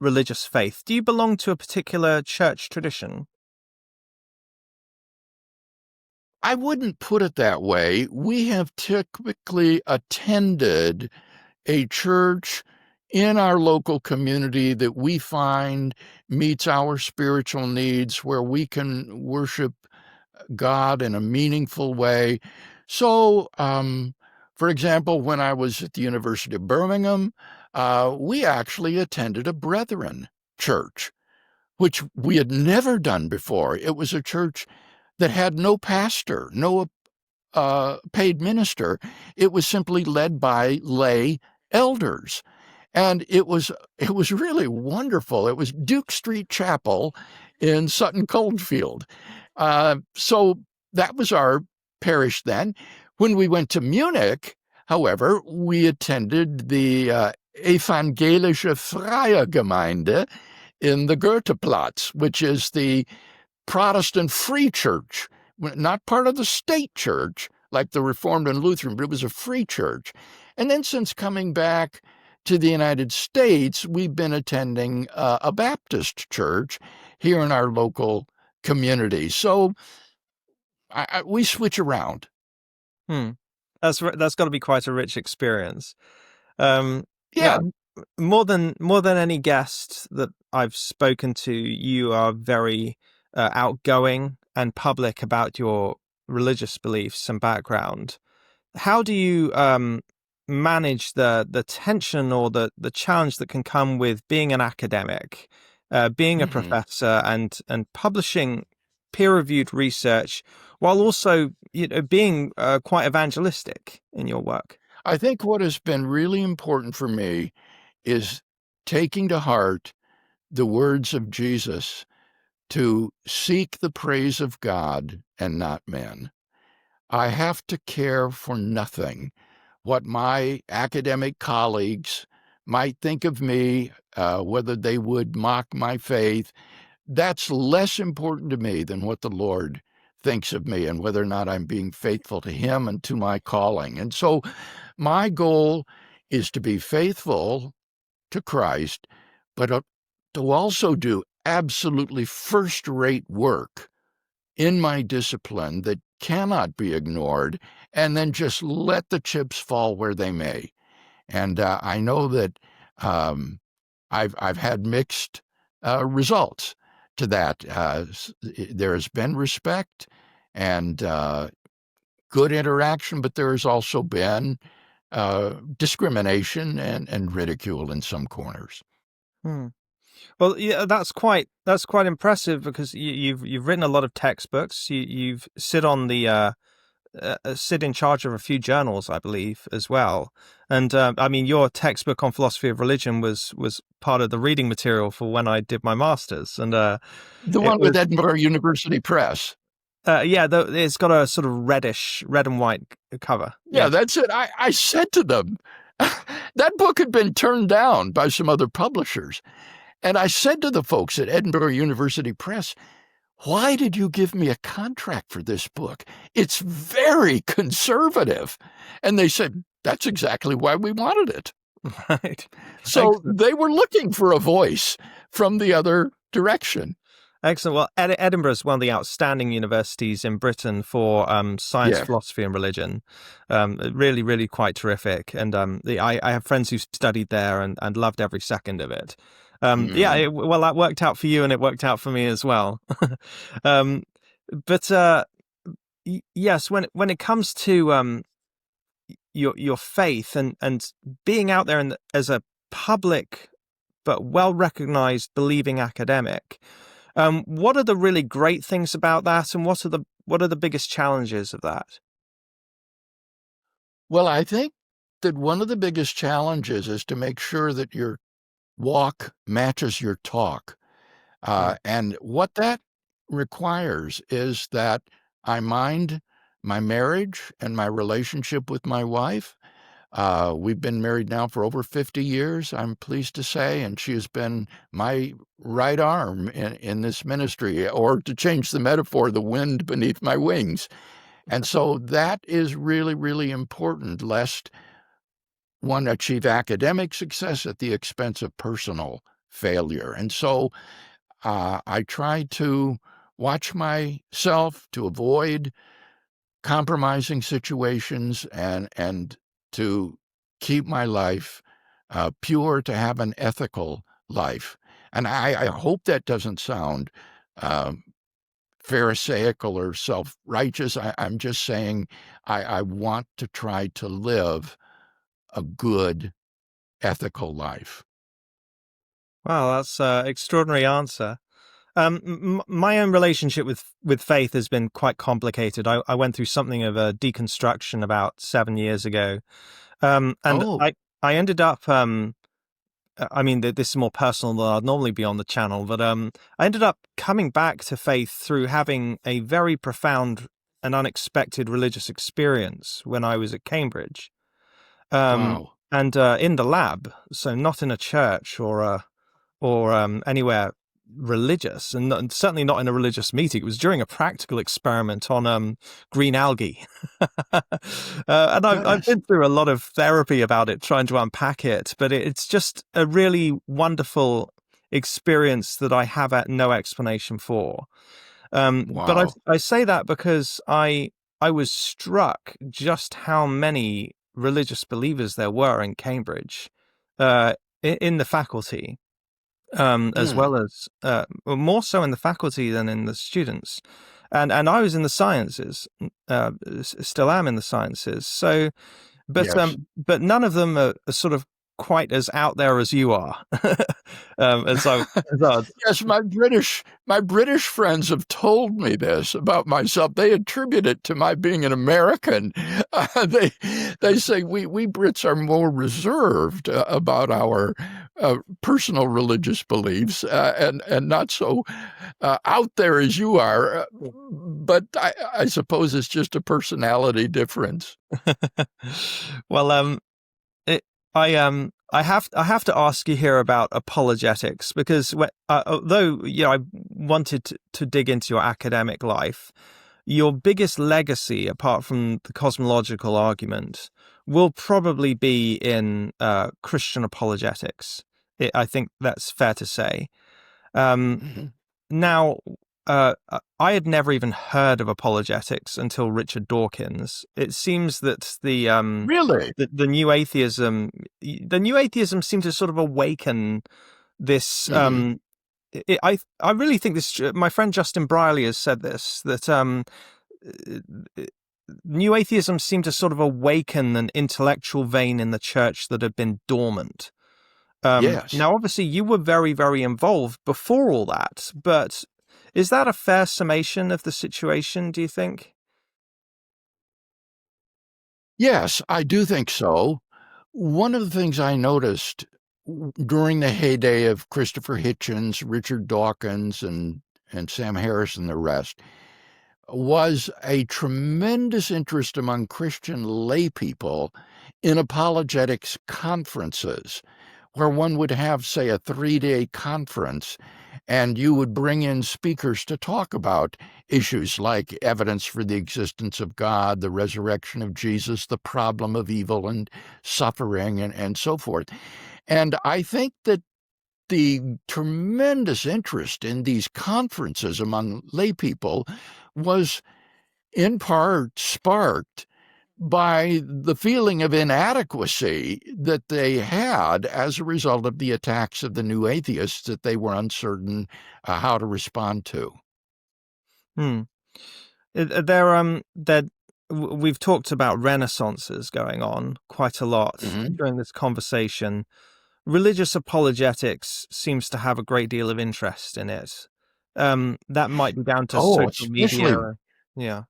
religious faith. Do you belong to a particular church tradition? I wouldn't put it that way. We have typically attended a church in our local community that we find meets our spiritual needs, where we can worship God in a meaningful way. So, for example, when I was at the University of Birmingham, we actually attended a Brethren church, which we had never done before. It was a church that had no pastor, no paid minister. It was simply led by lay elders. And it was really wonderful. It was Duke Street Chapel in Sutton Coldfield. So that was our parish then. When we went to Munich, however, we attended the Evangelische Freie Gemeinde in the Goetheplatz, which is the Protestant free church, not part of the state church like the Reformed and Lutheran, but it was a free church. And then since coming back to the United States, we've been attending a Baptist church here in our local community. So we switch around. That's got to be quite a rich experience. Yeah. Yeah, more than any guest that I've spoken to, you are very outgoing and public about your religious beliefs and background. How do you manage the tension or the challenge that can come with being an academic, being a professor, and publishing peer-reviewed research, while also being quite evangelistic in your work? I think what has been really important for me is taking to heart the words of Jesus to seek the praise of God and not men. I have to care for nothing what my academic colleagues might think of me, whether they would mock my faith. That's less important to me than what the Lord thinks of me and whether or not I'm being faithful to Him and to my calling. And so my goal is to be faithful to Christ, but to also do absolutely first-rate work in my discipline that cannot be ignored, and then just let the chips fall where they may. And I know that I've had mixed results to that. There has been respect and good interaction, but there has also been discrimination and ridicule in some corners. Well, yeah, that's quite impressive, because you've written a lot of textbooks. You've sit in charge of a few journals, I believe, as well. And I mean, your textbook on philosophy of religion was part of the reading material for when I did my master's, and the one with Edinburgh University Press. It's got a sort of red and white cover. Yeah, that's it. I said to them, that book had been turned down by some other publishers. And I said to the folks at Edinburgh University Press, why did you give me a contract for this book? It's very conservative. And they said, that's exactly why we wanted it. Right. So Excellent. They were looking for a voice from the other direction. Excellent. Well, Edinburgh is one of the outstanding universities in Britain for science, philosophy, and religion. Really, really quite terrific. And I have friends who studied there and loved every second of it. Well, that worked out for you, and it worked out for me as well. Yes, when it comes to your faith and being out there as a public but well-recognized believing academic, what are the really great things about that, and what are the biggest challenges of that? Well, I think that one of the biggest challenges is to make sure that your walk matches your talk. And what that requires is that I mind my marriage and my relationship with my wife. We've been married now for over 50 years, I'm pleased to say, and she has been my right arm in this ministry, or to change the metaphor, the wind beneath my wings. And so that is really, really important, lest one achieve academic success at the expense of personal failure. And so I try to watch myself to avoid compromising situations and to keep my life pure, to have an ethical life. And I hope that doesn't sound pharisaical or self-righteous. I'm just saying I want to try to live a good ethical life. Wow, that's an extraordinary answer. My own relationship with faith has been quite complicated. I went through something of a deconstruction about 7 years ago, and I ended up. I mean, this is more personal than I'd normally be on the channel, but I ended up coming back to faith through having a very profound and unexpected religious experience when I was at Cambridge, Wow. and in the lab, so not in a church or anywhere religious, and certainly not in a religious meeting. It was during a practical experiment on green algae. And I've been through a lot of therapy about it, trying to unpack it, but it's just a really wonderful experience that I have no explanation for. Wow. But I say that because I was struck just how many religious believers there were in Cambridge, in the faculty. As well as more so in the faculty than in the students, and I was in the sciences, still am in the sciences. So, but yes. But none of them are sort of quite as out there as you are. Yes, my British friends have told me this about myself. They attribute it to my being an American. They say we Brits are more reserved about our personal religious beliefs and not so out there as you are. But I suppose it's just a personality difference. Well, I have to ask you here about apologetics, because although I wanted to dig into your academic life, your biggest legacy, apart from the cosmological argument, will probably be in Christian apologetics. I think that's fair to say. Now, I had never even heard of apologetics until Richard Dawkins. It seems that Really? the new atheism seemed to sort of awaken this. I really think this. My friend Justin Brierley has said this, that new atheism seemed to sort of awaken an intellectual vein in the church that had been dormant. Yes. Now, obviously, you were very, very involved before all that, but is that a fair summation of the situation, do you think? Yes, I do think so. One of the things I noticed during the heyday of Christopher Hitchens, Richard Dawkins, and Sam Harris and the rest was a tremendous interest among Christian lay people in apologetics conferences, where one would have, say, a 3-day conference, and you would bring in speakers to talk about issues like evidence for the existence of God, the resurrection of Jesus, the problem of evil and suffering, and so forth. And I think that the tremendous interest in these conferences among lay people was in part sparked by the feeling of inadequacy that they had as a result of the attacks of the new atheists that they were uncertain how to respond to. We've talked about renaissances going on quite a lot during this conversation. Religious apologetics seems to have a great deal of interest in it. That might be down to social media. Yeah.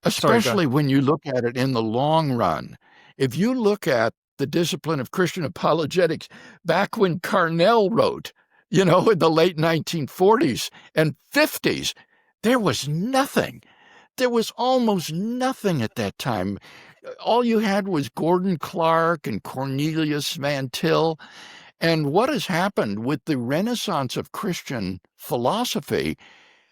Especially when you look at it in the long run. If you look at the discipline of Christian apologetics back when Carnell wrote, in the late 1940s and 50s, there was nothing. there was almost nothing at that time. All you had was Gordon Clark and Cornelius Van Til. And what has happened with the renaissance of Christian philosophy,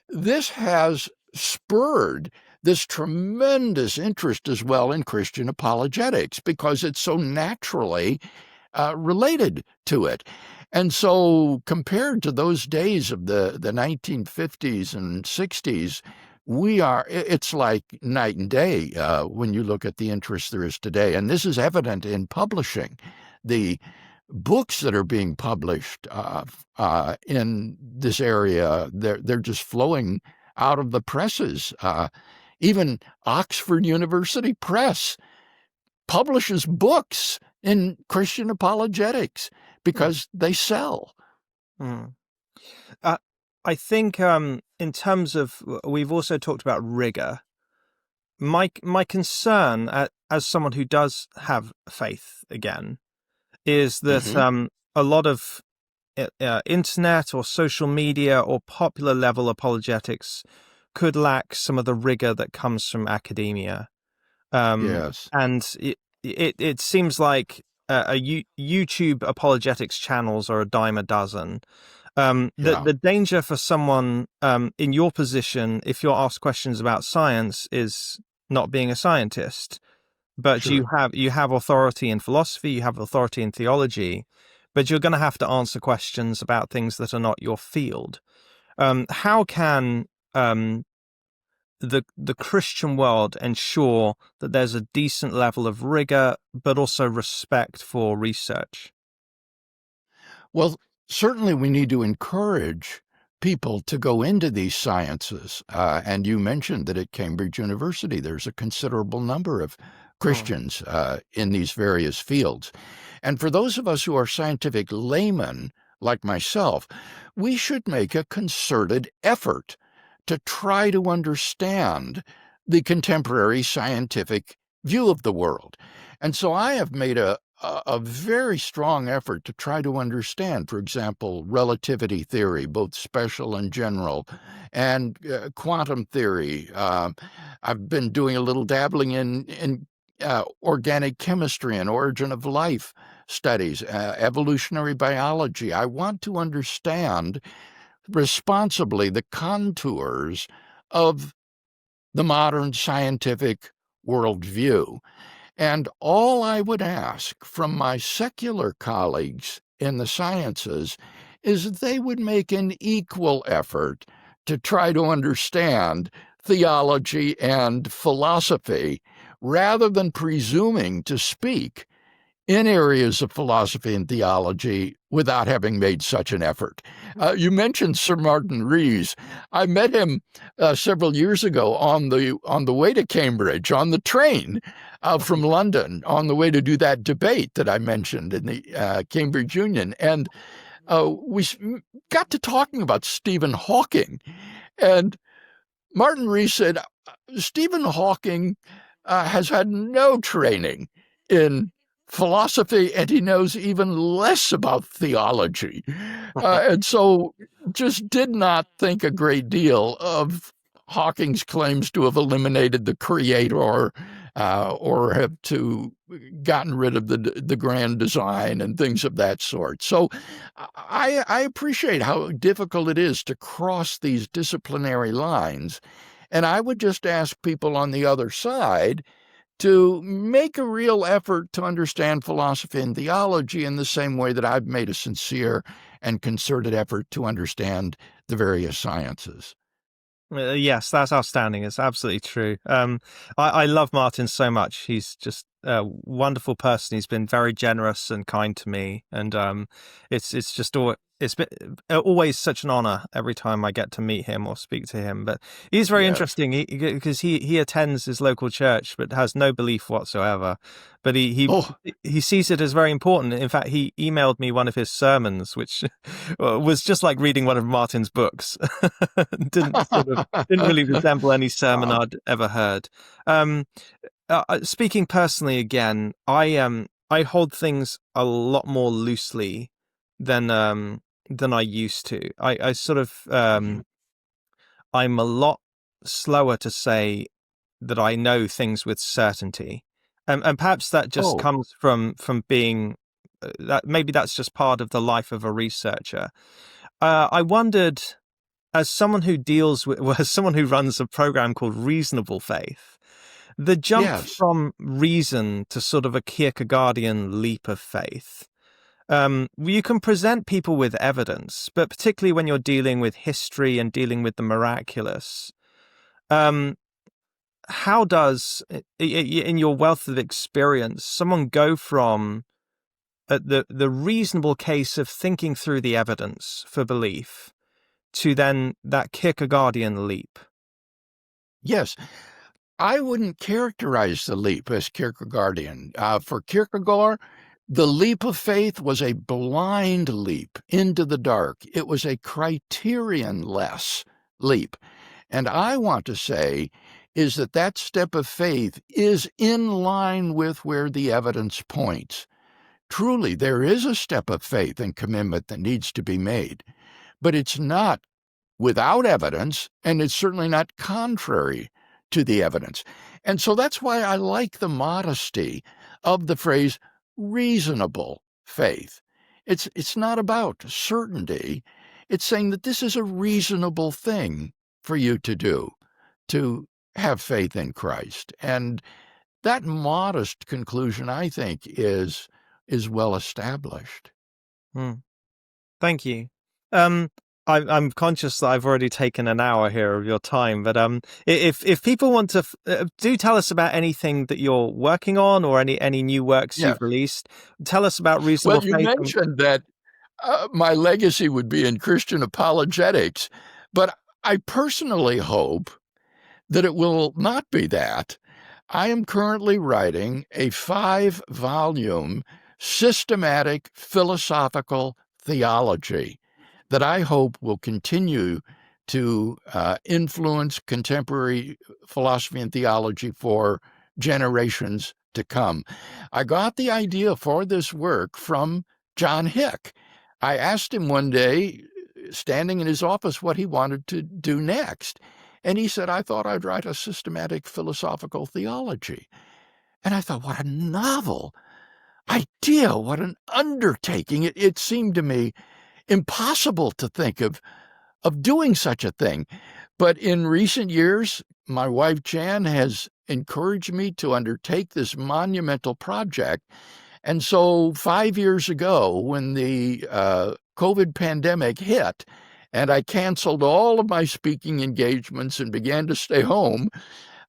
this has spurred this tremendous interest as well in Christian apologetics because it's so naturally related to it. And so compared to those days of the 1950s and 60s, it's like night and day when you look at the interest there is today. And this is evident in publishing. The books that are being published in this area, they're just flowing out of the presses. Even Oxford University Press publishes books in Christian apologetics because they sell. Mm. I think in terms of, we've also talked about rigor. My concern as someone who does have faith again is that a lot of internet or social media or popular level apologetics could lack some of the rigor that comes from academia. Yes. And it seems like YouTube apologetics channels are a dime a dozen. The danger for someone in your position, if you're asked questions about science, is not being a scientist. But Sure. you have authority in philosophy, you have authority in theology, but you're going to have to answer questions about things that are not your field. How can the Christian world ensure that there's a decent level of rigor, but also respect for research? Well, certainly we need to encourage people to go into these sciences. And you mentioned that at Cambridge University, there's a considerable number of Christians in these various fields. And for those of us who are scientific laymen, like myself, we should make a concerted effort to try to understand the contemporary scientific view of the world. And so I have made a very strong effort to try to understand, for example, relativity theory, both special and general, and quantum theory. I've been doing a little dabbling in organic chemistry and origin of life studies, evolutionary biology. I want to understand responsibly the contours of the modern scientific worldview. And all I would ask from my secular colleagues in the sciences is that they would make an equal effort to try to understand theology and philosophy rather than presuming to speak in areas of philosophy and theology without having made such an effort. You mentioned Sir Martin Rees. I met him several years ago on the way to Cambridge, on the train from London, on the way to do that debate that I mentioned in the Cambridge Union. And we got to talking about Stephen Hawking. And Martin Rees said, Stephen Hawking has had no training in philosophy, and he knows even less about theology. And so just did not think a great deal of Hawking's claims to have eliminated the creator or have gotten rid of the grand design and things of that sort. So I appreciate how difficult it is to cross these disciplinary lines. And I would just ask people on the other side to make a real effort to understand philosophy and theology in the same way that I've made a sincere and concerted effort to understand the various sciences. Yes, that's outstanding. It's absolutely true. I love Martin so much. He's just a wonderful person. He's been very generous and kind to me, and it's been always such an honor every time I get to meet him or speak to him. But he's very interesting because he attends his local church but has no belief whatsoever. But he sees it as very important. In fact, he emailed me one of his sermons, which was just like reading one of Martin's books. didn't really resemble any sermon I'd ever heard. Speaking personally, again, I hold things a lot more loosely than I used to. I sort of I'm a lot slower to say that I know things with certainty. And perhaps that just comes from being that maybe that's just part of the life of a researcher. I wondered, as someone who deals with, well, as someone who runs a program called Reasonable Faith, the jump from reason to sort of a Kierkegaardian leap of faith. You can present people with evidence, but particularly when you're dealing with history and dealing with the miraculous, how does, in your wealth of experience, someone go from the reasonable case of thinking through the evidence for belief to then that Kierkegaardian leap? Yes. I wouldn't characterize the leap as Kierkegaardian. For Kierkegaard, the leap of faith was a blind leap into the dark. It was a criterion-less leap. And I want to say is that step of faith is in line with where the evidence points. Truly, there is a step of faith and commitment that needs to be made, but it's not without evidence, and it's certainly not contrary to the evidence. And so that's why I like the modesty of the phrase reasonable faith. It's not about certainty. It's saying that this is a reasonable thing for you to do, to have faith in Christ. And that modest conclusion, I think, is well established. Thank you. I'm conscious that I've already taken an hour here of your time, but if people want to, do tell us about anything that you're working on or any new works you've released. Tell us about Reasonable Faith. Well, you mentioned that my legacy would be in Christian apologetics, but I personally hope that it will not be that. I am currently writing a 5-volume systematic philosophical theology that I hope will continue to influence contemporary philosophy and theology for generations to come. I got the idea for this work from John Hick. I asked him one day, standing in his office, what he wanted to do next. And he said, I thought I'd write a systematic philosophical theology. And I thought, what a novel idea, what an undertaking. It seemed to me impossible to think of doing such a thing. But in recent years, my wife Jan has encouraged me to undertake this monumental project. And so 5 years ago, when the COVID pandemic hit, and I canceled all of my speaking engagements and began to stay home,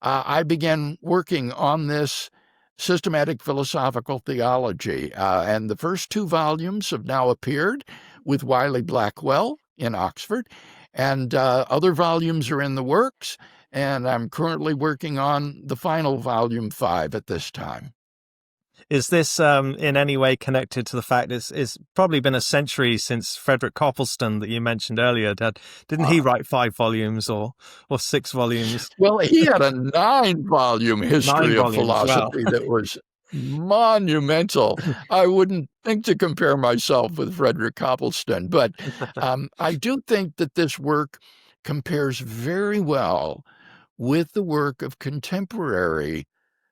I began working on this systematic philosophical theology. And the first 2 volumes have now appeared with Wiley Blackwell in Oxford, and other volumes are in the works, and I'm currently working on the final volume 5 at this time. Is this in any way connected to the fact it's probably been a century since Frederick Copleston that you mentioned earlier? Didn't he write 5 volumes or 6 volumes? Well, he had a 9-volume history of philosophy that was monumental. I wouldn't think to compare myself with Frederick Copleston, but I do think that this work compares very well with the work of contemporary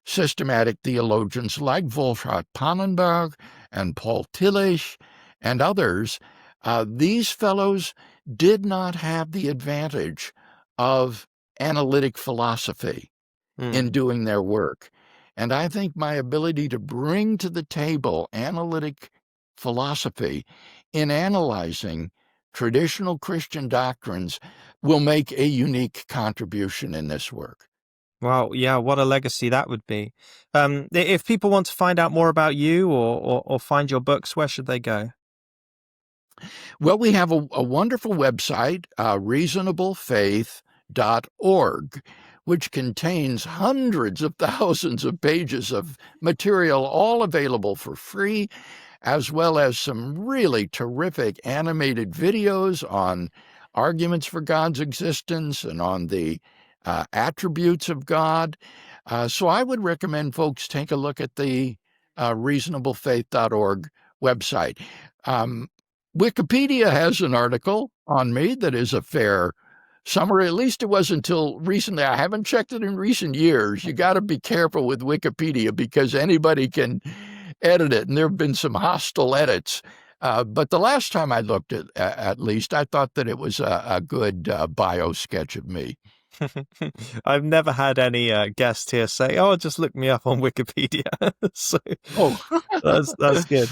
systematic theologians like Wolfhard Pannenberg and Paul Tillich and others. These fellows did not have the advantage of analytic philosophy in doing their work. And I think my ability to bring to the table analytic philosophy in analyzing traditional Christian doctrines will make a unique contribution in this work. Wow, yeah, what a legacy that would be. If people want to find out more about you or find your books, where should they go? Well, we have a wonderful website, reasonablefaith.org, which contains hundreds of thousands of pages of material, all available for free, as well as some really terrific animated videos on arguments for God's existence and on the attributes of God. So I would recommend folks take a look at the reasonablefaith.org website. Wikipedia has an article on me that is a fair summary. At least it was until recently. I haven't checked it in recent years. You got to be careful with Wikipedia because anybody can edit it, and there have been some hostile edits. But the last time I looked at least, I thought that it was a good bio sketch of me. I've never had any guest here say, "Oh, just look me up on Wikipedia." So, that's good.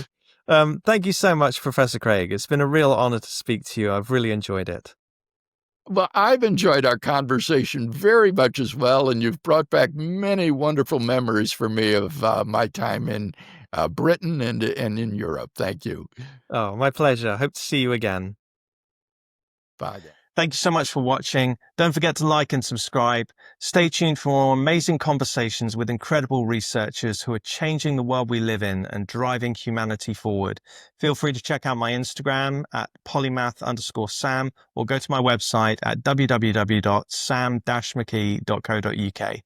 Thank you so much, Professor Craig. It's been a real honor to speak to you. I've really enjoyed it. Well, I've enjoyed our conversation very much as well, and you've brought back many wonderful memories for me of my time in Britain and in Europe. Thank you. Oh, my pleasure. Hope to see you again. Bye then. Thank you so much for watching. Don't forget to like and subscribe. Stay tuned for more amazing conversations with incredible researchers who are changing the world we live in and driving humanity forward. Feel free to check out my Instagram at polymath_Sam or go to my website at www.sam-McKee.co.uk.